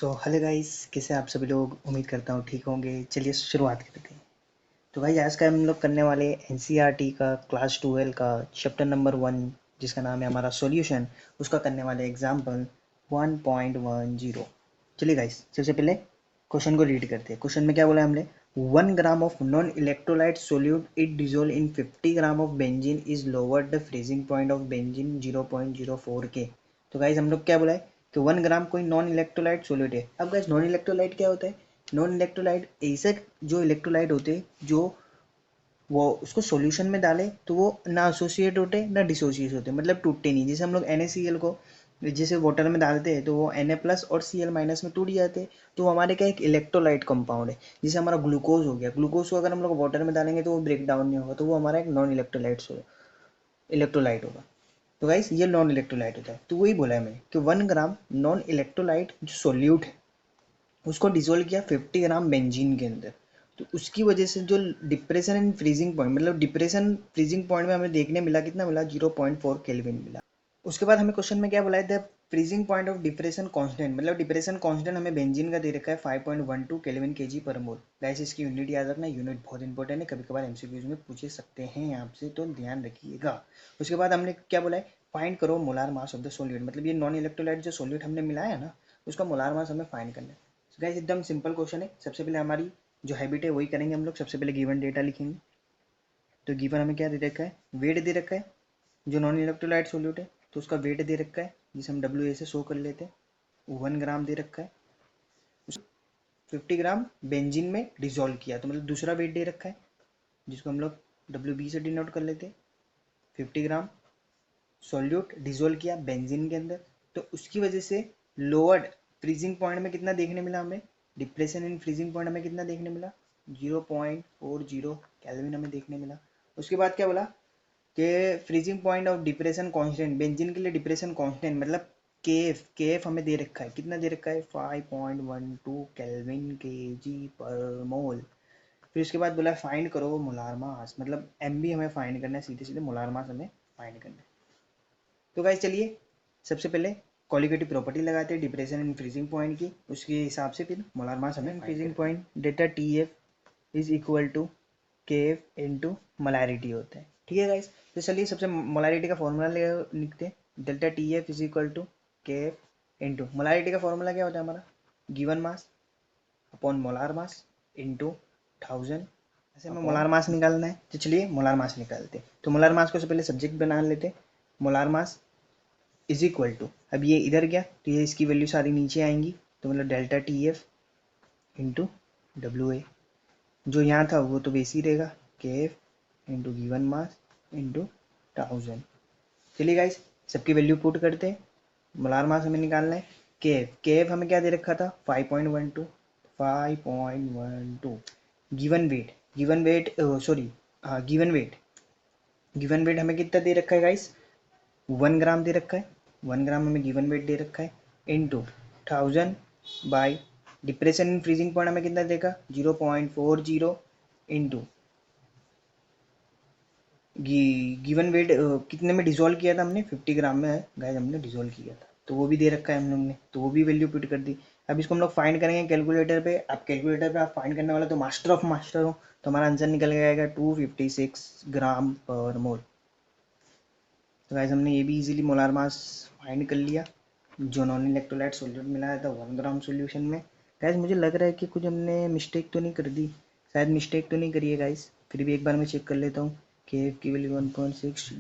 Hello guys, कैसे आप सभी लोग। उम्मीद करता हूँ ठीक होंगे। चलिए शुरुआत करते हैं। तो भाई आज का हम लोग करने वाले एनसीईआरटी का क्लास 12 का चैप्टर नंबर 1, जिसका नाम है हमारा सॉल्यूशन। उसका करने वाले एग्जाम्पल 1.10। चलिए गाइस, सबसे पहले क्वेश्चन को रीड करते हैं। क्वेश्चन में क्या बोला है हमने, 1 gram of non electrolyte solute it dissolve in 50 gram of benzene is lower the freezing point of benzene 0.04 के। तो गाइस हम लोग क्या बोला है कि 1 ग्राम कोई नॉन इलेक्ट्रोलाइट सोल्यूट है। अब गाइस नॉन इलेक्ट्रोलाइट क्या होता है? नॉन इलेक्ट्रोलाइट ऐसे जो इलेक्ट्रोलाइट होते हैं जो वो उसको सॉल्यूशन में डाले तो वो ना एसोसिएट होते ना डिसोसिएट होते, मतलब टूटते नहीं। जैसे हम लोग NaCl को जैसे वाटर में डालते हैं तो वो Na+ और Cl- में टूट जाते हैं। तो वो हमारे क्या एक इलेक्ट्रोलाइट कंपाउंड है। जैसे हमारा ग्लूकोज हो गया, ग्लूकोज को अगर हम लोग वाटर में डालेंगे तो वो ब्रेक डाउन नहीं होगा, तो वो हमारा एक नॉन इलेक्ट्रोलाइट होगा। तो गाइस ये नॉन इलेक्ट्रोलाइट होता है। तो वही बोला है मैंने कि 1 ग्राम नॉन इलेक्ट्रोलाइट जो सोल्यूट है उसको डिसोल्व किया 50 ग्राम बेंजीन के अंदर। तो उसकी वजह से जो डिप्रेशन एंड फ्रीजिंग पॉइंट, मतलब डिप्रेशन फ्रीजिंग पॉइंट में हमें देखने मिला, कितना मिला, 0.4 केल्विन मिला। उसके बाद हमें क्वेश्चन में क्या बोला है, the freezing point of depression constant, मतलब डिप्रेशन कांस्टेंट हमें बेंजीन का दे रखा है 5.12 केल्विन केजी पर मोल। गाइस इसकी यूनिट याद रखना, यूनिट बहुत इंपॉर्टेंट है, कभी कभार एमसीक्यूज में पूछे सकते हैं आपसे, तो ध्यान रखिएगा। उसके बाद हमने क्या बोला है, फाइंड करो molar mass of the solute, मतलब ये नॉन इलेक्ट्रोलाइट जो सोल्यूट हमने मिलाया है ना, उसका मोलार मास हमें फाइंड करना है। गाइस एकदम सिंपल क्वेश्चन है। सबसे पहले हमारी जो हैबिट है वही करेंगे हम लोग। सबसे पहले गिवन डेटा लिखेंगे। तो गिवन हमें क्या दे रखा है, वेट दे रखा है जो नॉन इलेक्ट्रोलाइट सोल्यूट है, तो उसका वेट दे रखा है जिसे हम WA से शो कर लेते हैं। 1 ग्राम दे रखा है, 50 ग्राम बेंजीन में डिजोल्व किया, तो मतलब दूसरा वेट दे रखा है जिसको हम लोग WB से डिनोट कर लेते हैं। 50 ग्राम सॉल्यूट डिजोल्व किया बेंजीन के अंदर, तो उसकी वजह से लोअर्ड फ्रीजिंग पॉइंट में कितना देखने मिला हमें, डिप्रेशन इन फ्रीजिंग पॉइंट हमें कितना देखने मिला, 0.40 केल्विन हमें देखने मिला। उसके बाद क्या बोला कि freezing point of depression constant, benzene के लिए डिप्रेशन कांस्टेंट मतलब के एफ हमें दे रखा है, कितना दे रखा है, 5.12 केल्विन केजी पर मोल। फिर उसके बाद बोला फाइंड करो मोलार मास, मतलब MB हमें फाइंड करना है, सीधे सीधे मोलार मास हमें फाइंड करना है। तो गाइस चलिए सबसे पहले क्वालिटेटिव प्रॉपर्टी लगाते हैं डिप्रेशन एंड फ्रीजिंग पॉइंट की, उसके हिसाब से फिर मोलार मास हमें freezing point data TF is equal to KF into molarity होता है। ठीक है गाइस, तो चलिए सबसे मोलारिटी का फॉर्मूला लिखते हैं। Delta TF is equal to KF into molarity का फॉर्मूला क्या होता है हमारा, given mass upon molar mass into 1000। ऐसे हमें मोलार मास निकालना है, तो चलिए मोलार मास निकालते हैं। तो मोलार मास को से पहले सब्जेक्ट बना लेते हैं। Molar mass is equal to, अब ये इधर गया तो ये इसकी वैल्यू सारी नीचे आएंगी, तो मतलब डेल्टा TF इंटू WA। जो यहाँ था वो तो वैसे ही रहेगा, KF into given mass into 1000। चलिए गाइस सबकी वैल्यू पुट करते हैं। मोलार मास हमें निकालना है। KF हमें क्या दे रखा था, 5.12 5.12। गिवन वेट सॉरी, हाँ गिवन वेट हमें कितना दे रखा है गाइस, 1 ग्राम दे रखा है। 1 ग्राम हमें गिवन वेट दे रखा है into 1000 by depression in freezing point हमें कितना देगा, 0.40 इंटू गिवन वेट कितने में डिजोल्व किया था हमने, 50 ग्राम में है गाइस हमने डिजोल्व किया था, तो वो भी दे रखा है हम लोग ने, तो वो भी वैल्यू पुट कर दी। अब इसको हम लोग फाइंड करेंगे कैलकुलेटर पे। अब कैलकुलेटर पे आप फाइंड करने वाला तो मास्टर ऑफ मास्टर हो, तो हमारा आंसर निकल के आएगा 256 ग्राम पर मोल। तो गाइस हमने ये भी इजीली मोलार मास फाइंड कर लिया जो नॉन इलेक्ट्रोलाइट सोल्यूट मिलाया था 1 ग्राम सोल्यूशन में। गाइस मुझे लग रहा है कि कुछ हमने मिस्टेक तो नहीं कर दी, शायद मिस्टेक तो नहीं करी है गाइस, फिर भी एक बार मैं चेक कर लेता हूँ। KF की वैल्यू 1.6,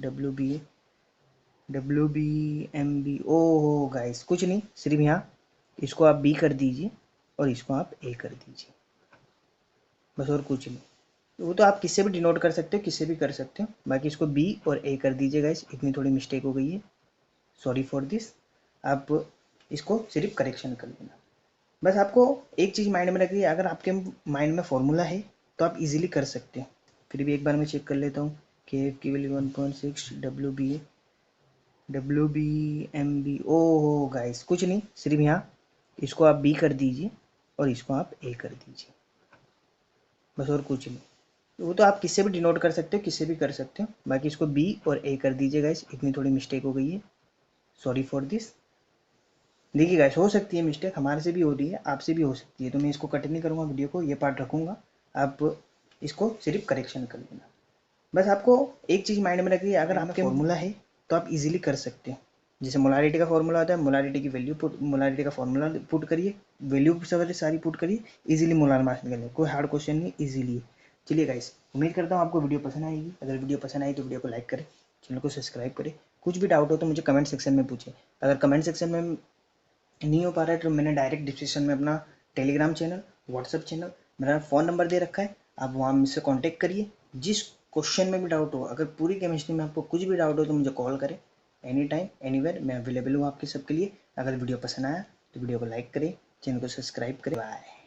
WB ओ हो गाइस कुछ नहीं, सिर्फ यहाँ इसको आप B कर दीजिए और इसको आप A कर दीजिए, बस और कुछ नहीं। वो तो आप किससे भी डिनोट कर सकते हो, किससे भी कर सकते हो, बाकी इसको B और A कर दीजिए गाइस। इतनी थोड़ी मिस्टेक हो गई है, सॉरी फॉर दिस। आप इसको सिर्फ करेक्शन कर लेना। बस आपको एक चीज़ माइंड में रखिए, अगर आपके माइंड में फॉर्मूला है तो आप इजीली कर सकते हो। फिर भी एक बार मैं चेक कर लेता हूँ। KF की वैल्यू 1.6, WB ओ हो गाइस कुछ नहीं, सिर्फ यहाँ इसको आप B कर दीजिए और इसको आप A कर दीजिए, बस और कुछ नहीं। वो तो आप किससे भी डिनोट कर सकते हो, किससे भी कर सकते हो, बाकी इसको B और A कर दीजिए गाइस। इतनी थोड़ी मिस्टेक हो गई है, सॉरी फॉर दिस। देखिए गाइस, हो सकती है मिस्टेक, हमारे से भी हो रही है, आपसे भी हो सकती है, तो मैं इसको कट नहीं करूँगा वीडियो को, ये पार्ट रखूँगा, आप इसको सिर्फ करेक्शन कर लेना। बस आपको एक चीज़ माइंड में रखिए, अगर आपके फॉर्मूला है तो आप इजीली कर सकते हो। जैसे मोलारिटी का फॉर्मूला होता है, मोलारिटी की वैल्यू पुट, मोलारिटी का फॉर्मूला पुट करिए, वैल्यू सारी पुट करिए, इजीली मोलार मास निकल जाए, कोई हार्ड क्वेश्चन नहीं, इजीली है। चलिए गाइस, उम्मीद करता हूँ आपको वीडियो पसंद आएगी। अगर वीडियो पसंद आई तो वीडियो को लाइक करें, चैनल को सब्सक्राइब करें। कुछ भी डाउट हो तो मुझे कमेंट सेक्शन में पूछें। अगर कमेंट सेक्शन में नहीं हो पा रहा है तो मैंने डायरेक्ट डिस्क्रिप्शन में अपना टेलीग्राम चैनल, व्हाट्सअप चैनल, मेरा फ़ोन नंबर दे रखा है, आप वहाँ मुझसे कांटेक्ट करिए। जिस क्वेश्चन में भी डाउट हो, अगर पूरी केमिस्ट्री में आपको कुछ भी डाउट हो तो मुझे कॉल करें, एनी टाइम एनीवेयर मैं अवेलेबल हूँ आपके सबके लिए। अगर वीडियो पसंद आया तो वीडियो को लाइक करें, चैनल को सब्सक्राइब करें। बाय।